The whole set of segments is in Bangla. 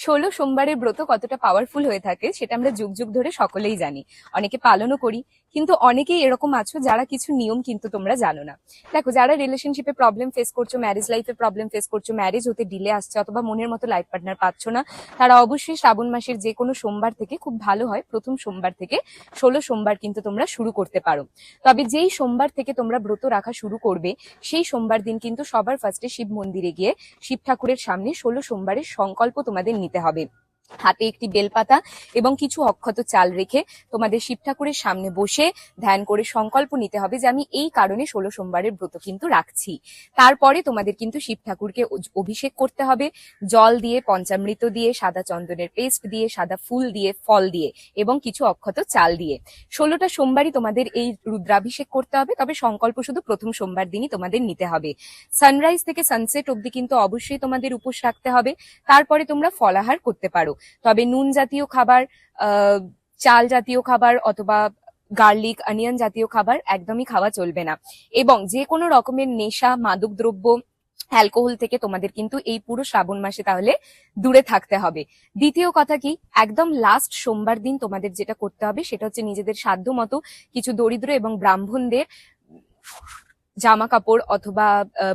ষোলো সোমবারের ব্রত কতটা পাওয়ারফুল হয়ে থাকে সেটা আমরা যুগ যুগ ধরে সকলেই জানি, অনেকে পালনও করি। কিন্তু অনেকেই এরকম আছো যারা কিছু নিয়ম কিন্তু তোমরা জানো না। দেখো, যারা রিলেশনশিপে প্রবলেম ফেস করছো, ম্যারেজ লাইফে প্রবলেম ফেস করছো, ম্যারেজ হতে ডিলে আসছে অথবা মনের মতো লাইফ পার্টনার পাচ্ছ না, তারা অবশ্যই শ্রাবণ মাসের যে কোনো সোমবার থেকে, খুব ভালো হয় প্রথম সোমবার থেকে 16 সোমবার কিন্তু তোমরা শুরু করতে পারো। তবে যেই সোমবার থেকে তোমরা ব্রত রাখা শুরু করবে সেই সোমবার দিন কিন্তু সবার ফার্স্টে শিব মন্দিরে গিয়ে শিব ঠাকুরের সামনে 16 সোমবারের সংকল্প তোমাদের নিতে হবে। হাতে একটি বেলপাতা এবং কিছু অক্ষত চাল রেখে তোমাদের শিব ঠাকুরের সামনে বসে ধ্যান করে সংকল্প নিতে হবে যে আমি এই কারণে 16 সোমবারের ব্রত কিন্তু রাখছি। তারপরে তোমাদের কিন্তু শিব ঠাকুরকে অভিষেক করতে হবে জল দিয়ে, পঞ্চামৃত দিয়ে, সাদা চন্দনের পেস্ট দিয়ে, সাদা ফুল দিয়ে, ফল দিয়ে এবং কিছু অক্ষত চাল দিয়ে। 16টা সোমবারই তোমাদের এই রুদ্রাভিষেক করতে হবে, তবে সংকল্প শুধু প্রথম সোমবার দিনই তোমাদের নিতে হবে। সানরাইজ থেকে সানসেট অব্দি কিন্তু অবশ্যই তোমাদের উপোস রাখতে হবে। তারপরে তোমরা ফলাহার করতে পারো, তবে নুন জাতীয় খাবার, চাল জাতীয় খাবার অথবা গার্লিক অনিয়ন জাতীয় খাবার একদমই খাওয়া চলবে না। এবং যে কোনো রকমের নেশা, মাদক দ্রব্য, অ্যালকোহল থেকে তোমাদের কিন্তু এই পুরো শ্রাবণ মাসে তাহলে দূরে থাকতে হবে। দ্বিতীয় কথা কি, একদম লাস্ট সোমবার দিন তোমাদের যেটা করতে হবে সেটা হচ্ছে নিজেদের সাধ্য মতো কিছু দরিদ্র এবং ব্রাহ্মণদের জামা কাপড় অথবা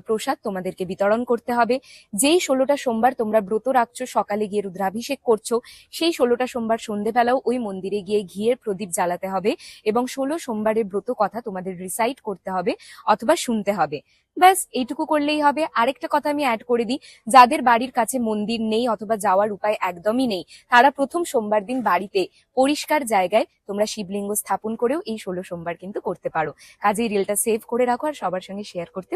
প্রসাদ তোমাদেরকে বিতরণ করতে হবে। যেই 16টা সোমবার তোমরা ব্রত রাখছো, সকালে গিয়ে রুদ্রাভিষেক করছো, সেই 16টা সোমবার সন্ধেবেলাও ওই মন্দিরে গিয়ে ঘিয়ের প্রদীপ জ্বালাতে হবে এবং 16 সোমবারের ব্রত কথা তোমাদের রিসাইট করতে হবে অথবা শুনতে হবে। ব্যাস এইটুকু করলেই হবে। আরেকটা কথা আমি অ্যাড করে দিই, যাদের বাড়ির কাছে মন্দির নেই অথবা যাওয়ার উপায় একদমই নেই, তারা প্রথম সোমবার দিন বাড়িতে পরিষ্কার জায়গায় তোমরা শিবলিঙ্গ স্থাপন করেও এই 16 সোমবার কিন্তু করতে পারো। কাজেই রিলটা সেভ করে রাখো আর সবার সঙ্গে শেয়ার করতে